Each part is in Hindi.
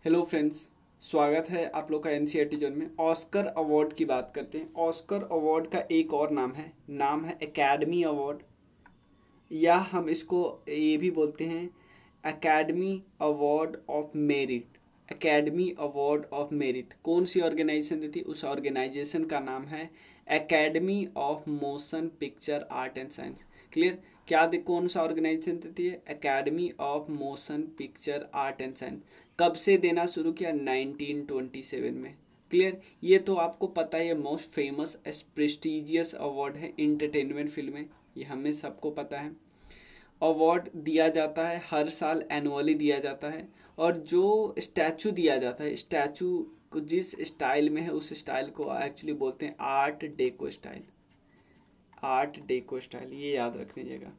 हेलो फ्रेंड्स, स्वागत है आप लोग का एनसीईआरटी जोन में। ऑस्कर अवार्ड की बात करते हैं। ऑस्कर अवार्ड का एक और नाम है एकेडमी अवार्ड, या हम इसको ये भी बोलते हैं academy award of merit. Academy award of merit कौन सी ऑर्गेनाइजेशन देती है? उस ऑर्गेनाइजेशन का नाम है academy of motion picture art and science. Clear? कौन सा ऑर्गेनाइजेशन देती है? Academy of motion picture art and science. कब से देना शुरू किया? 1927 में। क्लियर? ये तो आपको पता है, मोस्ट फेमस प्रेस्टिजियस अवार्ड है इंटरटेनमेंट फील्ड में, ये हमें सबको पता है। अवार्ड दिया जाता है हर साल, एनुअली दिया जाता है। और जो स्टैचू दिया जाता है, स्टैचू जिस स्टाइल में है उस स्टाइल को एक्चुअली बोलते हैं art deco style. Art deco style, ये याद रख लीजिएगा,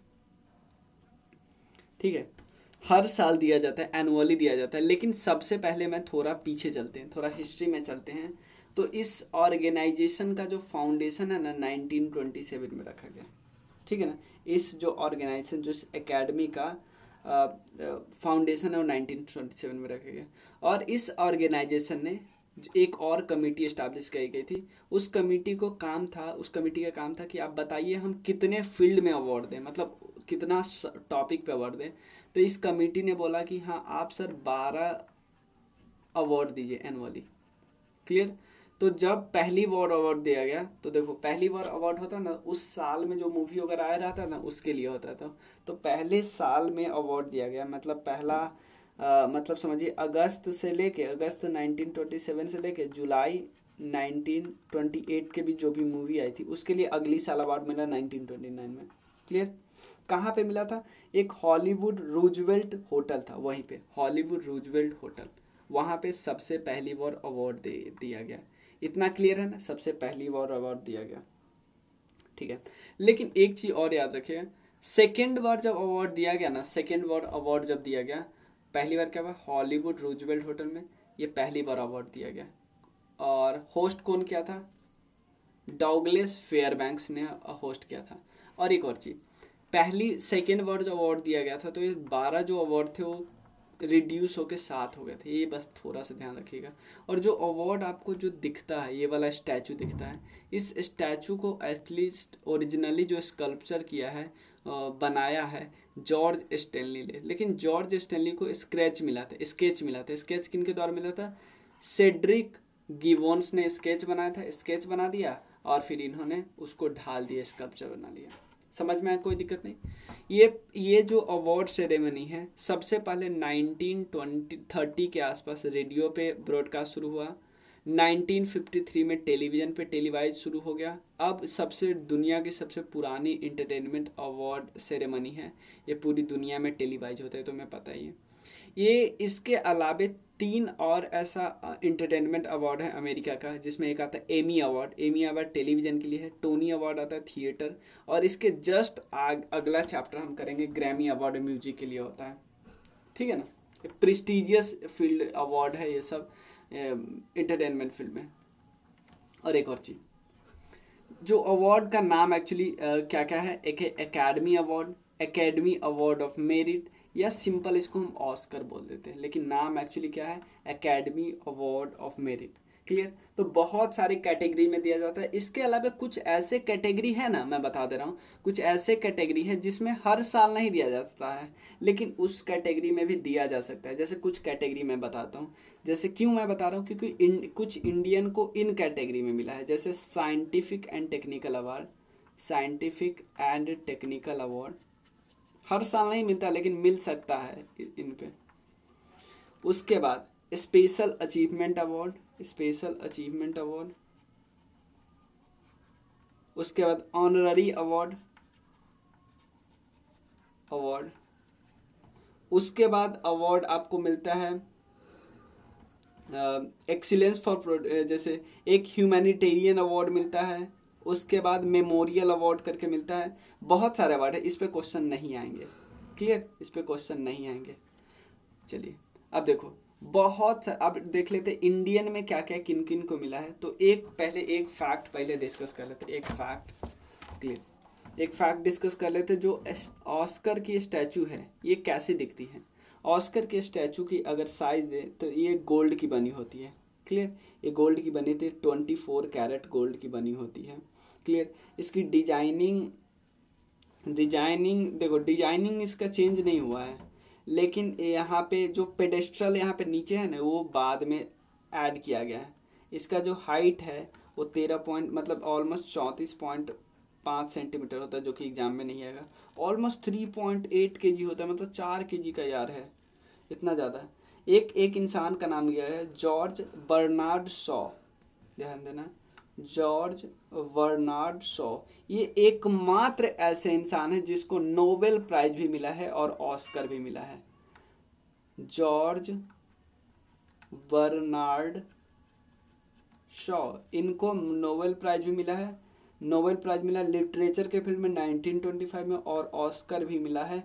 ठीक है। हर साल दिया जाता है, एनुअली दिया जाता है। लेकिन सबसे पहले मैं थोड़ा पीछे चलते हैं, थोड़ा हिस्ट्री में चलते हैं। तो इस ऑर्गेनाइजेशन का जो फाउंडेशन है ना 1927 में रखा गया, ठीक है ना। इस जो ऑर्गेनाइजेशन, जो एकेडमी का फाउंडेशन है वो 1927 में रखा गया। और इस ऑर्गेनाइजेशन ने एक और कमेटी इस्टेब्लिश की गई थी। उस कमेटी का काम था कि आप बताइए हम कितने फील्ड में अवार्ड दें, मतलब कितना टॉपिक पे अवार्ड दें। तो इस कमेटी ने बोला कि हाँ आप सर 12 अवार्ड दीजिए एनुअली। क्लियर? तो जब पहली बार अवार्ड दिया गया, तो देखो पहली बार अवार्ड होता ना उस साल में जो मूवी वगैरह आया रहता ना उसके लिए होता था। तो पहले साल में अवार्ड दिया गया, मतलब पहला मतलब समझिए अगस्त 1927 से लेके जुलाई 1928 के बीच जो भी मूवी आई थी उसके लिए अगली साल अवार्ड मिला 1929 में। क्लियर? कहाँ पे मिला था? एक हॉलीवुड रूजवेल्ट होटल था, वहीं पे हॉलीवुड रूजवेल्ट होटल, वहाँ पे सबसे पहली बार अवार्ड दिया गया। इतना क्लियर है ना? सबसे पहली बार अवार्ड दिया गया, ठीक है। लेकिन एक चीज और याद रखिएगा, सेकेंड बार जब अवार्ड दिया गया ना, सेकेंड बार अवार्ड जब दिया गया, पहली बार क्या हुआ? हॉलीवुड रूजवेल्ट होटल में ये पहली बार अवार्ड दिया गया। और होस्ट कौन किया था? डॉगलेस फेयरबैंक्स ने होस्ट किया था। और एक और चीज, पहली सेकेंड बार जो अवार्ड दिया गया था तो ये 12 जो अवार्ड थे वो रिड्यूस होके 7 हो गए थे, ये बस थोड़ा सा ध्यान रखिएगा। और जो अवार्ड आपको जो दिखता है, ये वाला स्टैचू दिखता है, इस स्टैचू को एटलीस्ट ओरिजिनली जो स्कल्पचर किया है, बनाया है जॉर्ज स्टेनली ने। लेकिन जॉर्ज स्टेनली को स्केच मिला था। स्केच किन के द्वारा मिला था? सेड्रिक गिवोन्स ने स्केच बनाया था, स्केच बना दिया और फिर इन्होंने उसको ढाल दिया, स्कल्पचर बना लिया। समझ में आया? कोई दिक्कत नहीं। ये जो अवार्ड सेरेमनी है सबसे पहले 1930 के आसपास रेडियो पे ब्रॉडकास्ट शुरू हुआ। 1953 में टेलीविज़न पे टेलीवाइज शुरू हो गया। अब दुनिया की सबसे पुरानी इंटरटेनमेंट अवार्ड सेरेमनी है, ये पूरी दुनिया में टेलीवाइज होता है, तो मैं पता ही है। ये इसके अलावे 3 और ऐसा इंटरटेनमेंट अवार्ड है अमेरिका का, जिसमें एक आता है एमी अवार्ड टेलीविज़न के लिए है। टोनी अवार्ड आता है थिएटर। और इसके जस्ट अगला चैप्टर हम करेंगे ग्रैमी अवार्ड म्यूजिक के लिए होता है, ठीक है ना। प्रेस्टिजियस फील्ड अवार्ड है ये सब इंटरटेनमेंट फील्ड में। और एक और चीज़, जो अवार्ड का नाम एक्चुअली क्या क्या है? एक है एकेडमी अवार्ड ऑफ मेरिट, या सिंपल इसको हम ऑस्कर बोल देते हैं, लेकिन नाम एक्चुअली क्या है? Academy award of merit. Clear? तो बहुत सारी कैटेगरी में दिया जाता है। इसके अलावा कुछ ऐसे कैटेगरी है ना, मैं बता दे रहा हूँ, कुछ ऐसे कैटेगरी है जिसमें हर साल नहीं दिया जाता है, लेकिन उस कैटेगरी में भी दिया जा सकता है। जैसे कुछ कैटेगरी मैं बताता हूँ। जैसे क्यों मैं बता रहा हूँ? क्योंकि कुछ इंडियन को इन कैटेगरी में मिला है। जैसे साइंटिफिक एंड टेक्निकल अवार्ड हर साल नहीं मिलता, लेकिन मिल सकता है इन पे। उसके बाद स्पेशल अचीवमेंट अवार्ड। उसके बाद ऑनररी अवार्ड। उसके बाद अवार्ड आपको मिलता है एक्सीलेंस फॉर, जैसे एक ह्यूमैनिटेरियन अवार्ड मिलता है। उसके बाद मेमोरियल अवार्ड करके मिलता है। बहुत सारे अवार्ड है, इस पे क्वेश्चन नहीं आएंगे। क्लियर? इस पे क्वेश्चन नहीं आएंगे। चलिए अब देखो, अब देख लेते इंडियन में क्या क्या किन किन को मिला है। तो एक फैक्ट पहले डिस्कस कर लेते। एक फैक्ट डिस्कस कर लेते। जो ऑस्कर की स्टैचू है ये कैसे दिखती है? ऑस्कर के स्टैचू की अगर साइज दे तो ये गोल्ड की बनी होती है। क्लियर, ये गोल्ड की बनी थी, 24 कैरेट गोल्ड की बनी होती है। क्लियर, इसकी डिजाइनिंग डिजाइनिंग देखो, डिजाइनिंग इसका चेंज नहीं हुआ है, लेकिन यहाँ पे जो पेडेस्ट्रल यहाँ पे नीचे है ना, वो बाद में ऐड किया गया है। इसका जो हाइट है वो 13 पॉइंट मतलब ऑलमोस्ट 34.5 सेंटीमीटर होता है, जो कि एग्जाम में नहीं आएगा। ऑलमोस्ट 3.8 kg होता है, मतलब 4 kg का यार है, इतना ज़्यादा। एक एक इंसान का नाम दिया है जॉर्ज बर्नार्ड शॉ, ध्यान देना, जॉर्ज बर्नार्ड शॉ। ये एकमात्र ऐसे इंसान है जिसको नोबेल प्राइज भी मिला है और ऑस्कर भी मिला है। जॉर्ज बर्नार्ड शॉ, इनको नोबेल प्राइज भी मिला है, नोबेल प्राइज मिला लिटरेचर के फील्ड में 1925 में, और ऑस्कर भी मिला है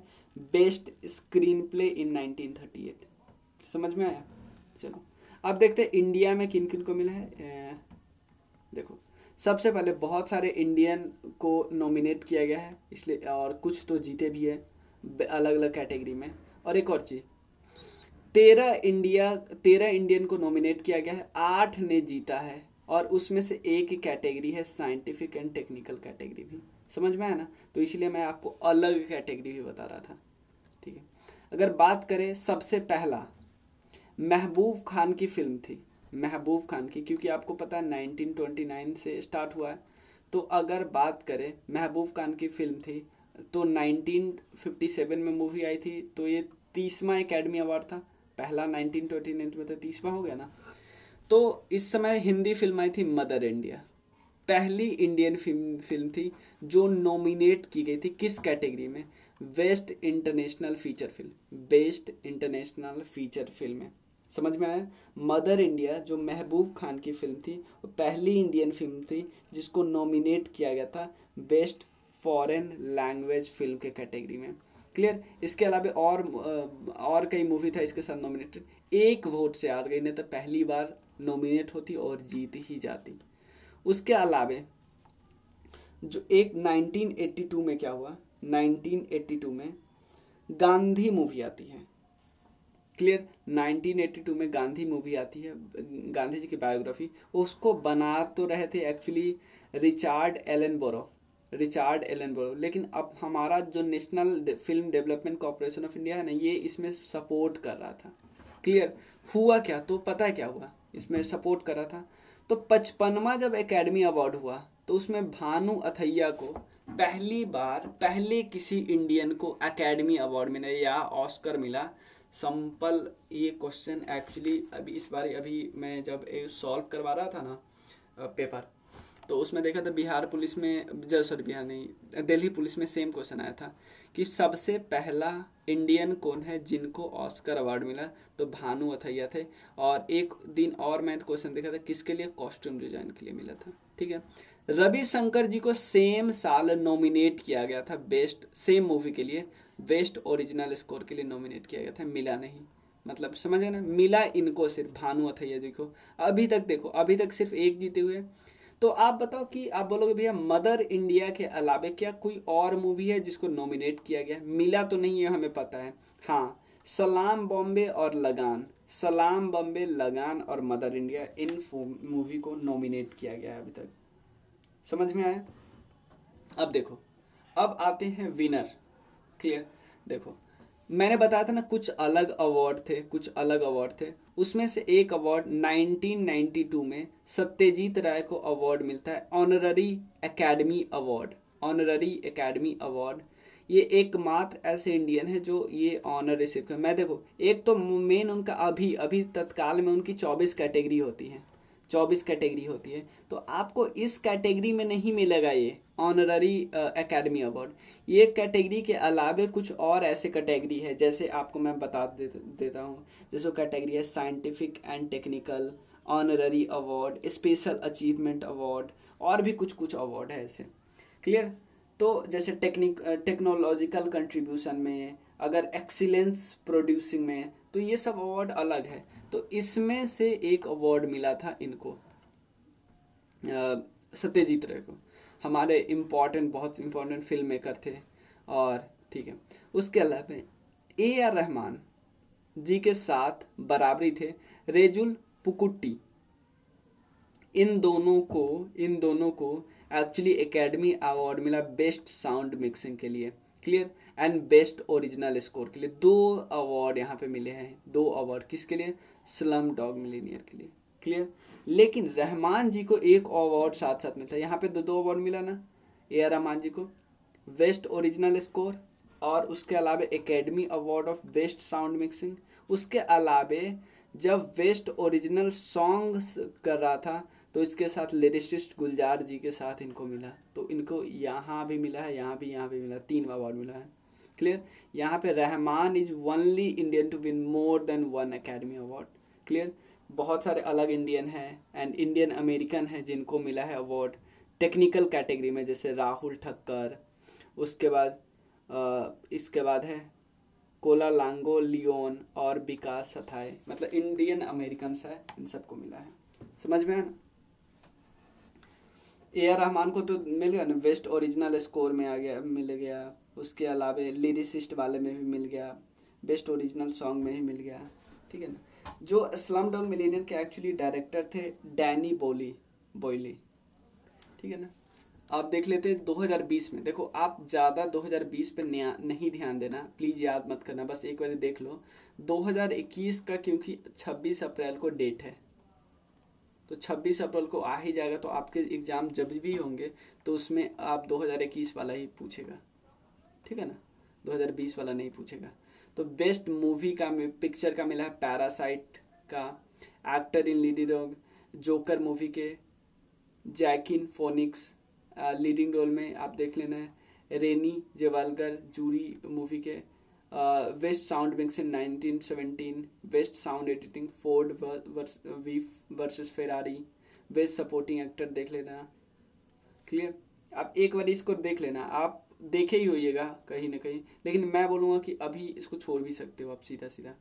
बेस्ट स्क्रीन प्ले इन 1938। समझ में आया? चलो अब देखते हैं इंडिया में किन किन को मिला है। देखो, सबसे पहले बहुत सारे इंडियन को नॉमिनेट किया गया है इसलिए, और कुछ तो जीते भी है अलग अलग कैटेगरी में। और एक और चीज़, 13 इंडियन को नॉमिनेट किया गया है, 8 ने जीता है, और उसमें से एक ही कैटेगरी है साइंटिफिक एंड टेक्निकल कैटेगरी भी। समझ में आया ना? तो इसलिए मैं आपको अलग कैटेगरी भी बता रहा था। ठीक है, अगर बात करें सबसे पहला महबूब खान की फिल्म थी, महबूब खान की, क्योंकि आपको पता है 1929 से स्टार्ट हुआ है। तो अगर बात करें महबूब खान की फिल्म थी तो 1957 में मूवी आई थी, तो ये 30वां एकेडमी अवार्ड था। पहला 1929 में, तो 30वां हो गया ना। तो इस समय हिंदी फिल्म आई थी मदर इंडिया, पहली इंडियन फिल्म थी जो नॉमिनेट की गई थी किस कैटेगरी में? Best international feature film, best international feature film में। समझ में आया? मदर इंडिया जो महबूब खान की फिल्म थी, वो पहली इंडियन फिल्म थी जिसको नॉमिनेट किया गया था बेस्ट फॉरेन लैंग्वेज फिल्म के कैटेगरी में। क्लियर? इसके अलावा और कई मूवी था इसके साथ नॉमिनेटेड, एक वोट से हार गई, नहीं तो पहली बार नॉमिनेट होती और जीत ही जाती। उसके अलावे जो एक 1982 में क्या हुआ, 1982 में गांधी मूवी आती है। क्लियर? 1982 में गांधी मूवी आती है, गांधी जी की बायोग्राफी। उसको बना तो रहे थे एक्चुअली रिचार्ड एलन बोरो, लेकिन अब हमारा जो national film development corporation of India है ना, ये इसमें सपोर्ट कर रहा था। क्लियर? हुआ क्या, तो पता है क्या हुआ, इसमें सपोर्ट कर रहा था। तो 55वां जब एकेडमी अवार्ड हुआ, तो उसमें भानु अथैया को पहली बार पहले किसी इंडियन को एकेडमी अवार्ड मिला या ऑस्कर मिला। सिंपल ये क्वेश्चन एक्चुअली अभी इस बार अभी मैं जब सॉल्व करवा रहा था ना पेपर, तो उसमें देखा था बिहार पुलिस में, बिहार नहीं, दिल्ली पुलिस में सेम क्वेश्चन आया था कि सबसे पहला इंडियन कौन है जिनको ऑस्कर अवार्ड मिला, तो भानु अथैया थे। और एक दिन और मैं क्वेश्चन देखा था किसके लिए, कॉस्ट्यूम डिजाइन के लिए मिला था। ठीक है, रविशंकर जी को सेम साल नॉमिनेट किया गया था बेस्ट, सेम मूवी के लिए बेस्ट ओरिजिनल स्कोर के लिए नॉमिनेट किया गया था, मिला नहीं। मतलब समझे ना, मिला इनको सिर्फ भानु अथैया जी को। अभी तक देखो, अभी तक सिर्फ एक जीते हुए। तो आप बताओ कि आप बोलोगे भैया मदर इंडिया के अलावा क्या कोई और मूवी है जिसको नॉमिनेट किया गया? मिला तो नहीं है, हमें पता है। हाँ, सलाम बॉम्बे और लगान, सलाम बॉम्बे, लगान और मदर इंडिया, इन मूवी को नॉमिनेट किया गया है अभी तक। समझ में आया? अब देखो, अब आते हैं विनर। क्लियर? देखो, मैंने बताया था ना कुछ अलग अवार्ड थे, कुछ अलग अवार्ड थे। उसमें से एक अवार्ड 1992 में सत्यजीत राय को अवार्ड मिलता है, honorary academy award, honorary academy award. ये एकमात्र ऐसे इंडियन है जो ये ऑनर रिसीव कर। मैं देखो, एक तो मेन उनका अभी अभी तत्काल में उनकी 24 कैटेगरी होती है, 24 कैटेगरी होती है। तो आपको इस कैटेगरी में नहीं मिलेगा ये ऑनररी एकेडमी अवार्ड। ये कैटेगरी के अलावे कुछ और ऐसे कैटेगरी है, जैसे आपको मैं बता देता हूँ। जैसे कैटेगरी है scientific and technical honorary award, special achievement award, और भी कुछ कुछ अवार्ड है ऐसे। क्लियर? तो जैसे टेक्नोलॉजिकल कंट्रीब्यूशन में, अगर एक्सीलेंस प्रोड्यूसिंग में, तो ये सब अवार्ड अलग है। तो इसमें से एक अवार्ड मिला था इनको, सत्यजीत राय को। हमारे बहुत इम्पोर्टेंट फिल्म मेकर थे। और ठीक है, उसके अलावा ए आर रहमान, जी के साथ बराबरी थे रेजुल पुकुट्टी। इन दोनों को एक्चुअली एकेडमी अवार्ड मिला बेस्ट साउंड मिक्सिंग के लिए, clear, and best original score के लिए। 2 अवार्ड यहाँ पे मिले हैं, 2 अवार्ड किसके लिए? स्लम डॉग मिलियनेयर के लिए, क्लियर। लेकिन रहमान जी को एक अवार्ड साथ साथ मिलता है, यहाँ पे 2 अवार्ड मिला ना ए आर रहमान जी को, बेस्ट ओरिजिनल स्कोर और उसके अलावा academy award of best sound mixing. उसके अलावे जब बेस्ट ओरिजिनल सॉन्ग कर रहा था तो इसके साथ लिरिसिस्ट गुलजार जी के साथ इनको मिला, तो इनको यहाँ भी मिला है, यहाँ भी मिला, 3 अवार्ड मिला है, क्लियर। यहाँ पे Rahman is only Indian to win more than 1 academy award, clear. बहुत सारे अलग इंडियन हैं एंड इंडियन अमेरिकन हैं जिनको मिला है अवार्ड टेक्निकल कैटेगरी में, जैसे राहुल ठक्कर, उसके बाद इसके बाद है कोला लांगो लियोन और विकास सथाई, मतलब इंडियन अमेरिकन है, इन सबको मिला है। समझ में है ना? ए आर रहमान को तो मिल गया ना, बेस्ट ओरिजिनल स्कोर में आ गया, मिल गया। उसके अलावा लिरिसिस्ट वाले में भी मिल गया, बेस्ट ओरिजिनल सॉन्ग में ही मिल गया, ठीक है ना। जो स्लम डॉग मिलियनेयर के एक्चुअली डायरेक्टर थे डैनी बॉयली, ठीक है ना। आप देख लेते हैं 2020 में, देखो आप ज़्यादा 2020 पे नहीं ध्यान देना, प्लीज़ याद मत करना, बस एक बार देख लो 2021 का, क्योंकि 26 अप्रैल को डेट है, तो 26 अप्रैल को आ ही जाएगा, तो आपके एग्ज़ाम जब भी होंगे तो उसमें आप 2021 वाला ही पूछेगा, ठीक है ना, 2020 वाला नहीं पूछेगा। तो बेस्ट मूवी का पिक्चर का मिला है पैरासाइट का, actor in leading role Joker movie के जैकिन फोनिक्स लीडिंग रोल में, आप देख लेना है रेनी जेवालकर जूरी मूवी के। Best sound mixing 1917, best sound editing Ford versus Ferrari, best supporting actor देख लेना, क्लियर। आप एक बार इसको देख लेना, आप देखे ही होइएगा कहीं ना कहीं, लेकिन मैं बोलूँगा कि अभी इसको छोड़ भी सकते हो आप सीधा सीधा,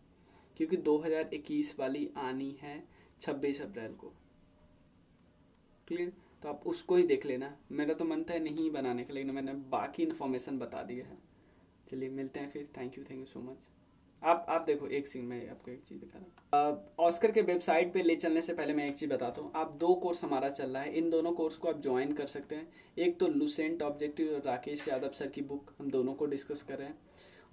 क्योंकि 2021 वाली आनी है 26 अप्रैल को, क्लियर। तो आप उसको ही देख लेना, मेरा तो मन था नहीं बनाने का, लेकिन मैंने बाकी इन्फॉर्मेशन बता दिया है। चलिए मिलते हैं फिर, थैंक यू सो मच। आप देखो एक सीन में आपको एक चीज़ दिखा रहा हूँ, ऑस्कर के वेबसाइट पे ले चलने से पहले मैं एक चीज़ बताता हूँ। आप 2 कोर्स हमारा चल रहा है, इन दोनों कोर्स को आप ज्वाइन कर सकते हैं। एक तो लुसेंट ऑब्जेक्टिव और राकेश यादव सर की बुक, हम दोनों को डिस्कस कर रहे हैं।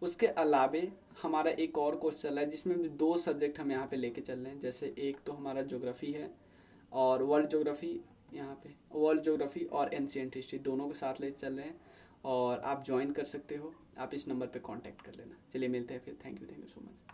उसके अलावे हमारा एक और कोर्स चल रहा है जिसमें भी 2 सब्जेक्ट हम यहाँ पे लेके चल रहे हैं, जैसे एक तो हमारा ज्योग्राफी है और वर्ल्ड ज्योग्राफी, यहाँ पे वर्ल्ड ज्योग्राफी और एंशिएंट हिस्ट्री दोनों के साथ ले चल रहे हैं, और आप ज्वाइन कर सकते हो, आप इस नंबर पे कांटेक्ट कर लेना। चलिए मिलते हैं फिर, थैंक यू सो मच।